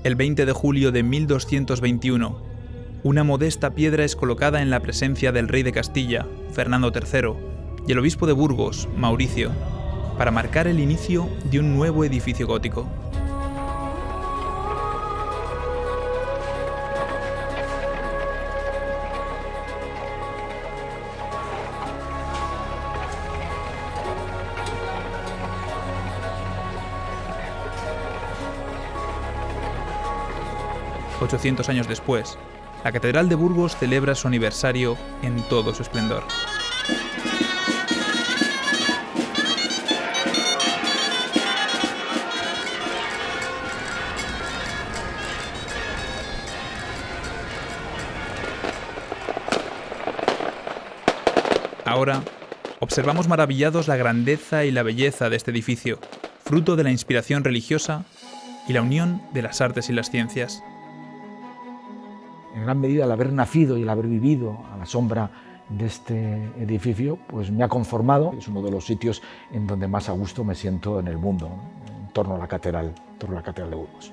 El 20 de julio de 1221, una modesta piedra es colocada en la presencia del rey de Castilla, Fernando III, y el obispo de Burgos, Mauricio, para marcar el inicio de un nuevo edificio gótico. $800 años después, la Catedral de Burgos celebra su aniversario en todo su esplendor. Ahora, observamos maravillados la grandeza y la belleza de este edificio, fruto de la inspiración religiosa y la unión de las artes y las ciencias. En gran medida, el haber nacido y el haber vivido a la sombra de este edificio, pues me ha conformado. Es uno de los sitios en donde más a gusto me siento en el mundo, en torno a la catedral de Burgos.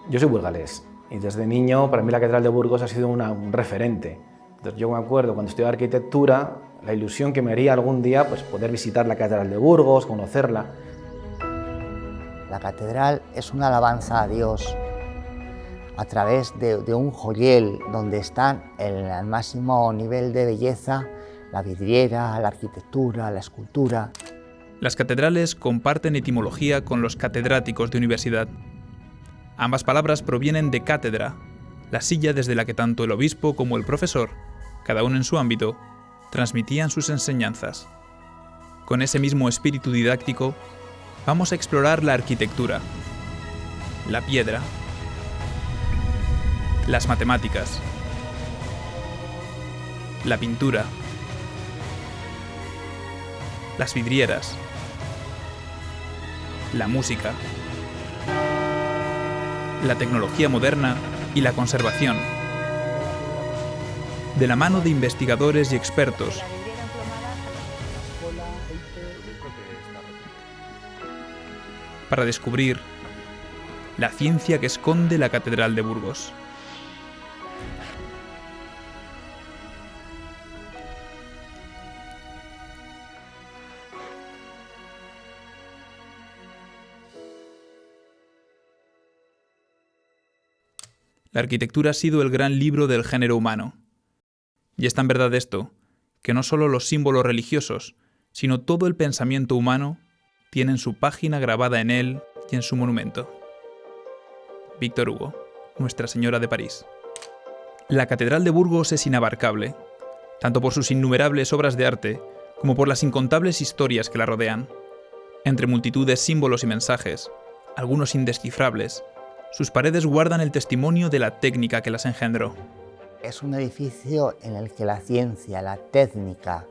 Yo soy burgalés y desde niño para mí la Catedral de Burgos ha sido un referente. Entonces, yo me acuerdo cuando estudiaba arquitectura, la ilusión que me haría algún día pues, poder visitar la Catedral de Burgos, conocerla. La catedral es una alabanza a Dios a través de un joyel donde están al máximo nivel de belleza la vidriera, la arquitectura, la escultura. Las catedrales comparten etimología con los catedráticos de universidad. Ambas palabras provienen de cátedra, la silla desde la que tanto el obispo como el profesor, cada uno en su ámbito, transmitían sus enseñanzas. Con ese mismo espíritu didáctico, vamos a explorar la arquitectura, la piedra, las matemáticas, la pintura, las vidrieras, la música, la tecnología moderna y la conservación, de la mano de investigadores y expertos, para descubrir la ciencia que esconde la Catedral de Burgos. La arquitectura ha sido el gran libro del género humano. Y es tan verdad esto, que no solo los símbolos religiosos, sino todo el pensamiento humano tienen su página grabada en él y en su monumento. Víctor Hugo, Nuestra Señora de París. La Catedral de Burgos es inabarcable, tanto por sus innumerables obras de arte, como por las incontables historias que la rodean. Entre multitud de símbolos y mensajes, algunos indescifrables, sus paredes guardan el testimonio de la técnica que las engendró. Es un edificio en el que la ciencia, la técnica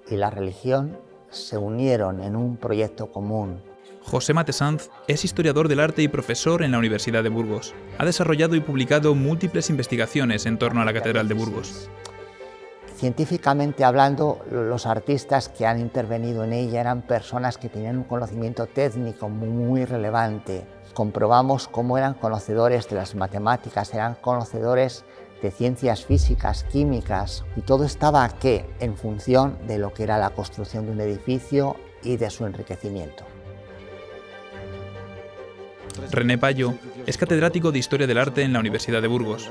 y la religión se unieron en un proyecto común. José Matesanz es historiador del arte y profesor en la Universidad de Burgos. Ha desarrollado y publicado múltiples investigaciones en torno a la Catedral de Burgos. Científicamente hablando, los artistas que han intervenido en ella eran personas que tenían un conocimiento técnico muy relevante. Comprobamos cómo eran conocedores de las matemáticas, eran conocedores de ciencias físicas, químicas, y todo estaba aquí en función de lo que era la construcción de un edificio y de su enriquecimiento. René Payo es catedrático de Historia del Arte en la Universidad de Burgos.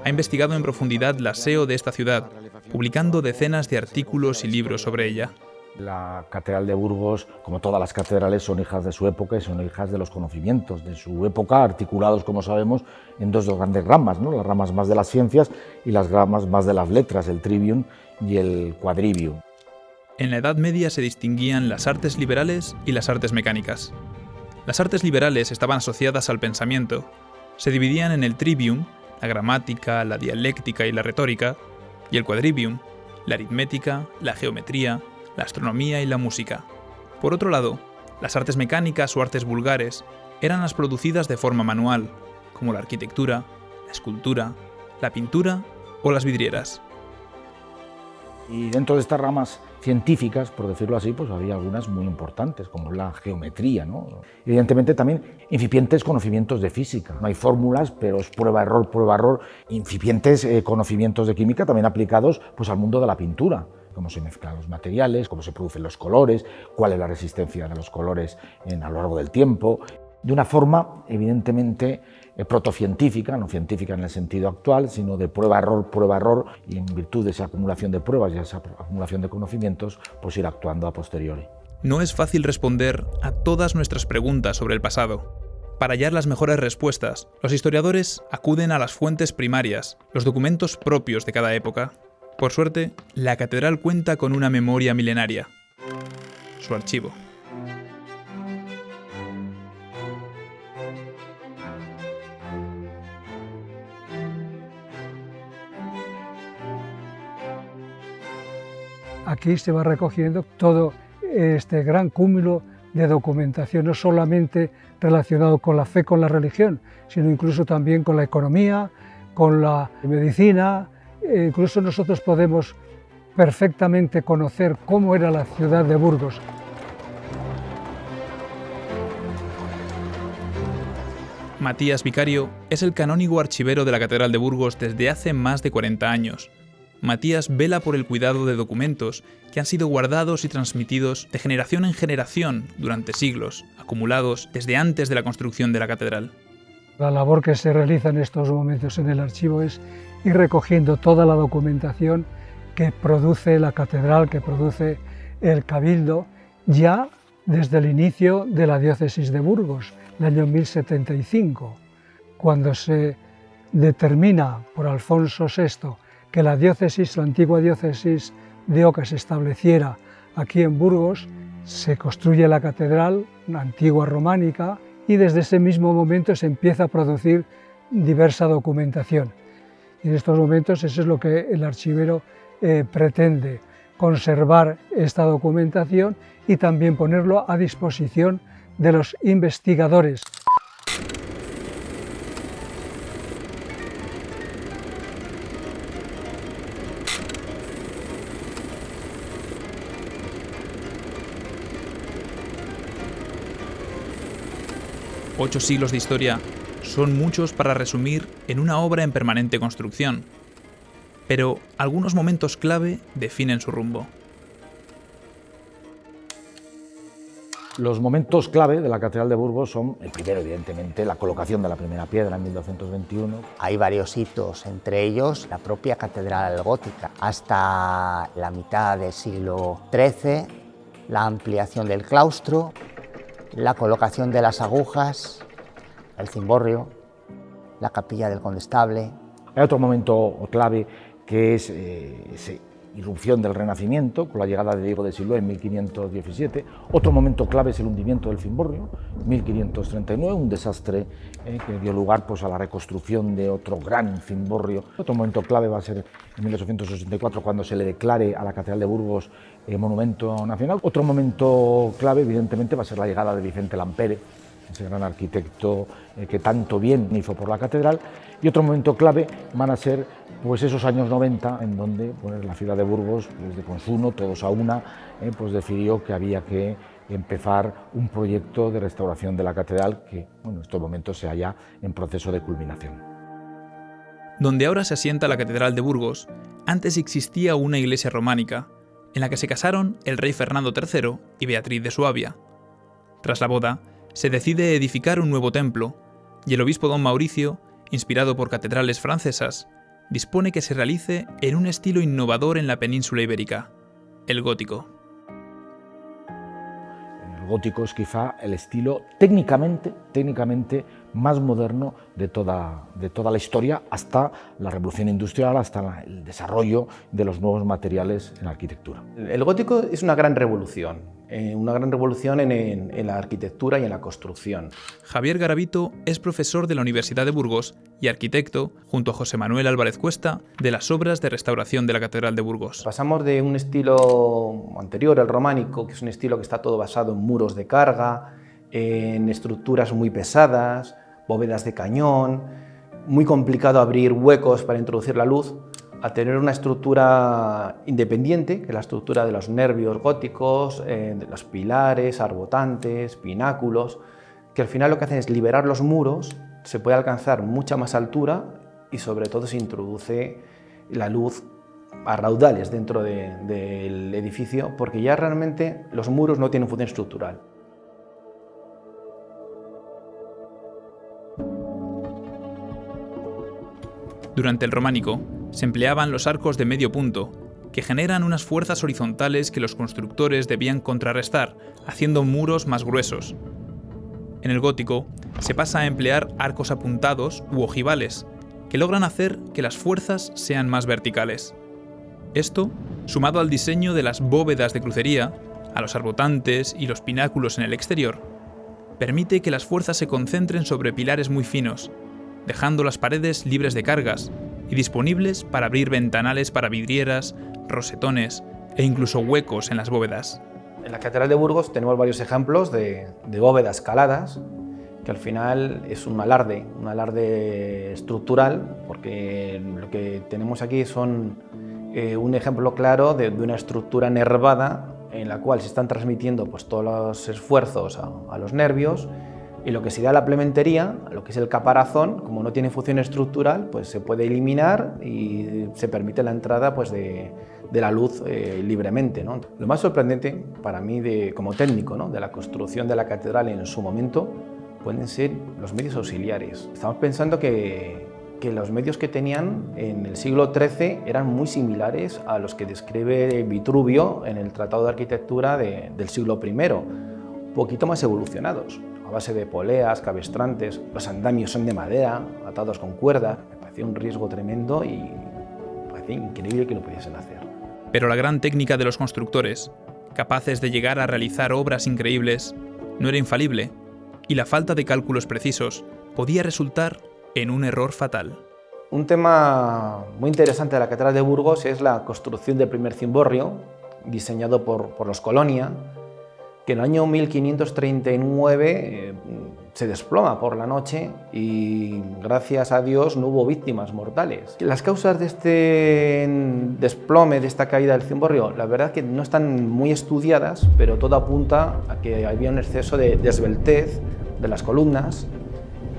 Ha investigado en profundidad la SEO de esta ciudad, publicando decenas de artículos y libros sobre ella. La Catedral de Burgos, como todas las catedrales, son hijas de su época y son hijas de los conocimientos de su época, articulados, como sabemos, en dos grandes ramas, ¿no? Las ramas más de las ciencias y las ramas más de las letras, el trivium y el quadrivium. En la Edad Media se distinguían las artes liberales y las artes mecánicas. Las artes liberales estaban asociadas al pensamiento, se dividían en el trivium, la gramática, la dialéctica y la retórica, y el quadrivium, la aritmética, la geometría, la astronomía y la música. Por otro lado, las artes mecánicas o artes vulgares eran las producidas de forma manual, como la arquitectura, la escultura, la pintura o las vidrieras. Y dentro de estas ramas científicas, por decirlo así, pues había algunas muy importantes, como la geometría, ¿no? Evidentemente también incipientes conocimientos de física. No hay fórmulas, pero es prueba-error, incipientes conocimientos de química también aplicados pues, al mundo de la pintura. Cómo se mezclan los materiales, cómo se producen los colores, cuál es la resistencia de los colores a lo largo del tiempo, de una forma evidentemente protocientífica, no científica en el sentido actual, sino de prueba-error, y en virtud de esa acumulación de pruebas y esa acumulación de conocimientos, pues ir actuando a posteriori. No es fácil responder a todas nuestras preguntas sobre el pasado. Para hallar las mejores respuestas, los historiadores acuden a las fuentes primarias, los documentos propios de cada época. Por suerte, la catedral cuenta con una memoria milenaria: su archivo. Aquí se va recogiendo todo este gran cúmulo de documentación, no solamente relacionado con la fe, con la religión, sino incluso también con la economía, con la medicina. Incluso nosotros podemos perfectamente conocer cómo era la ciudad de Burgos. Matías Vicario es el canónigo archivero de la Catedral de Burgos desde hace más de 40 años. Matías vela por el cuidado de documentos que han sido guardados y transmitidos de generación en generación durante siglos, acumulados desde antes de la construcción de la catedral. La labor que se realiza en estos momentos en el archivo es ir recogiendo toda la documentación que produce la catedral, que produce el Cabildo, ya desde el inicio de la diócesis de Burgos, el año 1075, cuando se determina por Alfonso VI que la antigua diócesis de Oca se estableciera aquí en Burgos, se construye la catedral, una antigua románica, y desde ese mismo momento se empieza a producir diversa documentación. Y en estos momentos eso es lo que el archivero pretende, conservar esta documentación y también ponerlo a disposición de los investigadores. Ocho siglos de historia son muchos para resumir en una obra en permanente construcción, pero algunos momentos clave definen su rumbo. Los momentos clave de la Catedral de Burgos son, el primero evidentemente, la colocación de la primera piedra en 1221. Hay varios hitos, entre ellos la propia catedral gótica. Hasta la mitad del siglo XIII, la ampliación del claustro, la colocación de las agujas, el cimborrio, la capilla del condestable. Hay otro momento clave que es esa irrupción del Renacimiento con la llegada de Diego de Siloé en 1517. Otro momento clave es el hundimiento del cimborrio, 1539, un desastre que dio lugar pues, a la reconstrucción de otro gran cimborrio. Otro momento clave va a ser en 1864, cuando se le declare a la Catedral de Burgos monumento nacional. Otro momento clave, evidentemente, va a ser la llegada de Vicente Lampérez, ese gran arquitecto que tanto bien hizo por la catedral. Y otro momento clave van a ser pues, esos años 90, en donde pues, la ciudad de Burgos, pues, de consumo, todos a una, pues decidió que había que empezar un proyecto de restauración de la catedral que bueno, en estos momentos se halla en proceso de culminación. Donde ahora se asienta la Catedral de Burgos, antes existía una iglesia románica, en la que se casaron el rey Fernando III y Beatriz de Suabia. Tras la boda, se decide edificar un nuevo templo, y el obispo don Mauricio, inspirado por catedrales francesas, dispone que se realice en un estilo innovador en la península ibérica, el gótico. El gótico es quizá el estilo técnicamente más moderno de toda la historia, hasta la revolución industrial, hasta el desarrollo de los nuevos materiales en la arquitectura. El gótico es una gran revolución en la arquitectura y en la construcción. Javier Garavito es profesor de la Universidad de Burgos y arquitecto, junto a José Manuel Álvarez Cuesta, de las obras de restauración de la Catedral de Burgos. Pasamos de un estilo anterior al románico, que es un estilo que está todo basado en muros de carga, en estructuras muy pesadas, bóvedas de cañón, muy complicado abrir huecos para introducir la luz, a tener una estructura independiente, que es la estructura de los nervios góticos, de los pilares, arbotantes, pináculos, que al final lo que hacen es liberar los muros, se puede alcanzar mucha más altura y sobre todo se introduce la luz a raudales dentro del edificio, porque ya realmente los muros no tienen función estructural. Durante el románico, se empleaban los arcos de medio punto, que generan unas fuerzas horizontales que los constructores debían contrarrestar, haciendo muros más gruesos. En el gótico, se pasa a emplear arcos apuntados u ojivales, que logran hacer que las fuerzas sean más verticales. Esto, sumado al diseño de las bóvedas de crucería, a los arbotantes y los pináculos en el exterior, permite que las fuerzas se concentren sobre pilares muy finos, dejando las paredes libres de cargas y disponibles para abrir ventanales para vidrieras, rosetones e incluso huecos en las bóvedas. En la Catedral de Burgos tenemos varios ejemplos de bóvedas caladas, que al final es un alarde estructural, porque lo que tenemos aquí son un ejemplo claro de una estructura nervada en la cual se están transmitiendo pues, todos los esfuerzos a los nervios, y lo que sería la plementería, lo que es el caparazón, como no tiene función estructural, pues se puede eliminar y se permite la entrada pues, de la luz libremente, ¿no? Lo más sorprendente para mí como técnico, ¿no?, de la construcción de la catedral en su momento pueden ser los medios auxiliares. Estamos pensando que los medios que tenían en el siglo XIII eran muy similares a los que describe Vitruvio en el Tratado de Arquitectura del siglo I, un poquito más evolucionados, a base de poleas, cabestrantes, los andamios son de madera, atados con cuerda. Me parecía un riesgo tremendo y me parecía increíble que lo pudiesen hacer. Pero la gran técnica de los constructores, capaces de llegar a realizar obras increíbles, no era infalible, y la falta de cálculos precisos podía resultar en un error fatal. Un tema muy interesante de la Catedral de Burgos es la construcción del primer cimborrio, diseñado por los Colonia, que en el año 1539 se desploma por la noche y gracias a Dios no hubo víctimas mortales. Las causas de este desplome, de esta caída del cimborrio, la verdad es que no están muy estudiadas, pero todo apunta a que había un exceso de esbeltez de las columnas,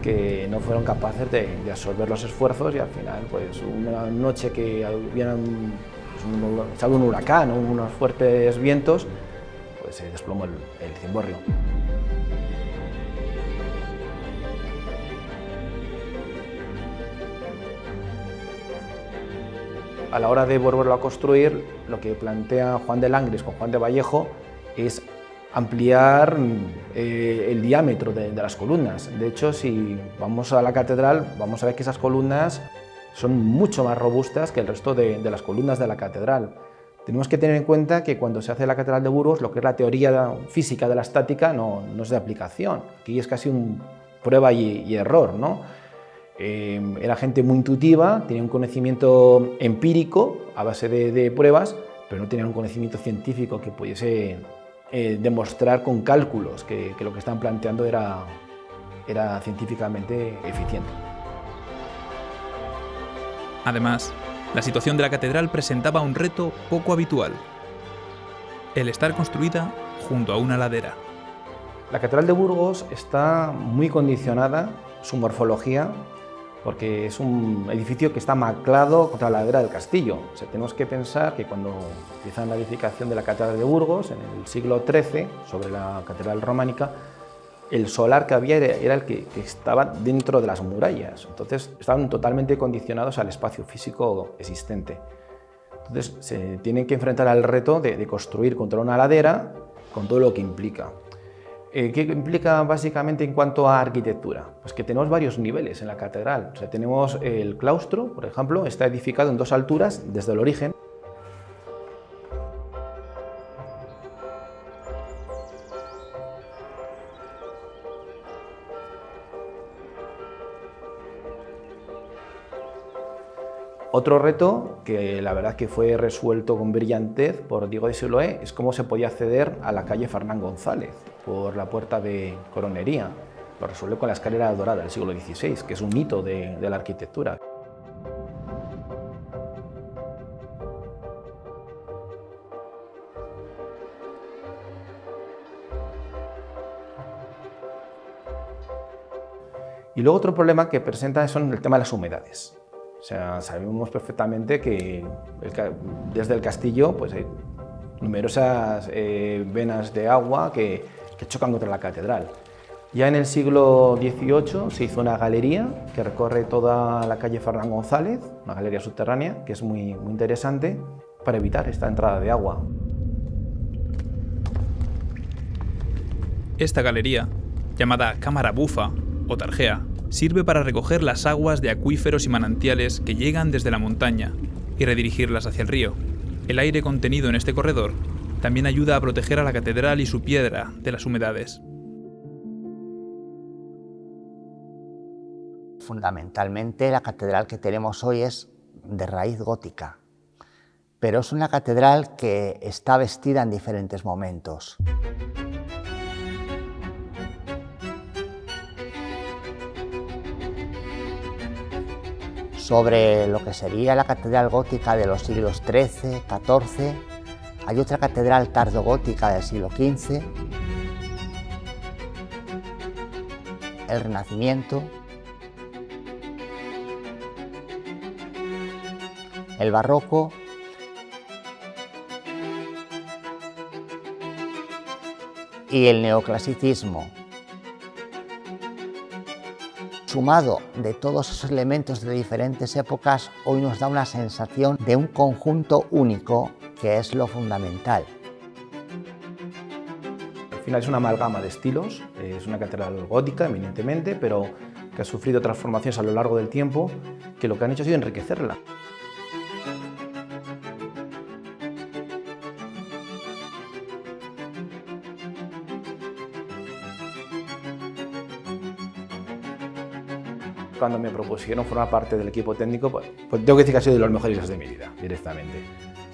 que no fueron capaces de absorber los esfuerzos, y al final, pues una noche que hubiera un huracán o unos fuertes vientos, pues se desplomó el cimborrio. A la hora de volverlo a construir, lo que plantea Juan de Langres con Juan de Vallejo es ampliar el diámetro de las columnas. De hecho, si vamos a la catedral, vamos a ver que esas columnas son mucho más robustas que el resto de las columnas de la catedral. Tenemos que tener en cuenta que cuando se hace la Catedral de Burgos, lo que es la teoría física de la estática no es de aplicación. Aquí es casi un prueba y error, ¿no? Era gente muy intuitiva, tenía un conocimiento empírico a base de pruebas, pero no tenía un conocimiento científico que pudiese demostrar con cálculos que lo que estaban planteando era científicamente eficiente. Además, la situación de la catedral presentaba un reto poco habitual: el estar construida junto a una ladera. La Catedral de Burgos está muy condicionada, su morfología, porque es un edificio que está anclado contra la ladera del castillo. O sea, tenemos que pensar que cuando empiezan la edificación de la Catedral de Burgos, en el siglo XIII, sobre la Catedral románica, el solar que había era el que estaba dentro de las murallas. Entonces, estaban totalmente condicionados al espacio físico existente. Entonces, se tienen que enfrentar al reto de construir contra una ladera, con todo lo que implica. ¿Qué implica básicamente en cuanto a arquitectura? Pues que tenemos varios niveles en la catedral. O sea, tenemos el claustro, por ejemplo, está edificado en 2 alturas desde el origen. Otro reto, que la verdad que fue resuelto con brillantez por Diego de Siloé, es cómo se podía acceder a la calle Fernán González por la puerta de Coronería. Lo resuelve con la escalera dorada del siglo XVI, que es un hito de la arquitectura. Y luego otro problema que presenta son el tema de las humedades. O sea, sabemos perfectamente que desde el castillo pues, hay numerosas venas de agua que chocan contra la catedral. Ya en el siglo XVIII se hizo una galería que recorre toda la calle Fernán González, una galería subterránea que es muy interesante para evitar esta entrada de agua. Esta galería, llamada Cámara Bufa o Tarjea, sirve para recoger las aguas de acuíferos y manantiales que llegan desde la montaña y redirigirlas hacia el río. El aire contenido en este corredor también ayuda a proteger a la catedral y su piedra de las humedades. Fundamentalmente la catedral que tenemos hoy es de raíz gótica, pero es una catedral que está vestida en diferentes momentos. Sobre lo que sería la catedral gótica de los siglos XIII, XIV, hay otra catedral tardogótica del siglo XV, el Renacimiento, el Barroco y el Neoclasicismo. Sumado de todos esos elementos de diferentes épocas, hoy nos da una sensación de un conjunto único, que es lo fundamental. Al final es una amalgama de estilos, es una catedral gótica eminentemente, pero que ha sufrido transformaciones a lo largo del tiempo, que lo que han hecho ha sido enriquecerla. Cuando me propusieron formar parte del equipo técnico, pues tengo que decir que ha sido de los mejores días de mi vida, directamente.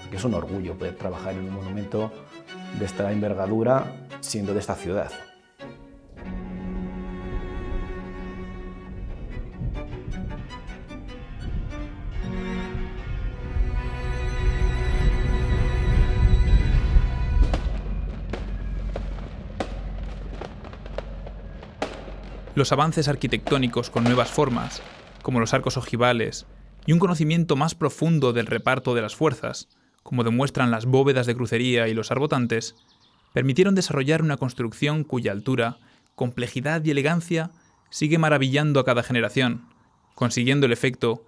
Porque es un orgullo poder trabajar en un monumento de esta envergadura, siendo de esta ciudad. Los avances arquitectónicos con nuevas formas, como los arcos ojivales, y un conocimiento más profundo del reparto de las fuerzas, como demuestran las bóvedas de crucería y los arbotantes, permitieron desarrollar una construcción cuya altura, complejidad y elegancia sigue maravillando a cada generación, consiguiendo el efecto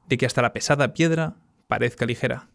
de que hasta la pesada piedra parezca ligera.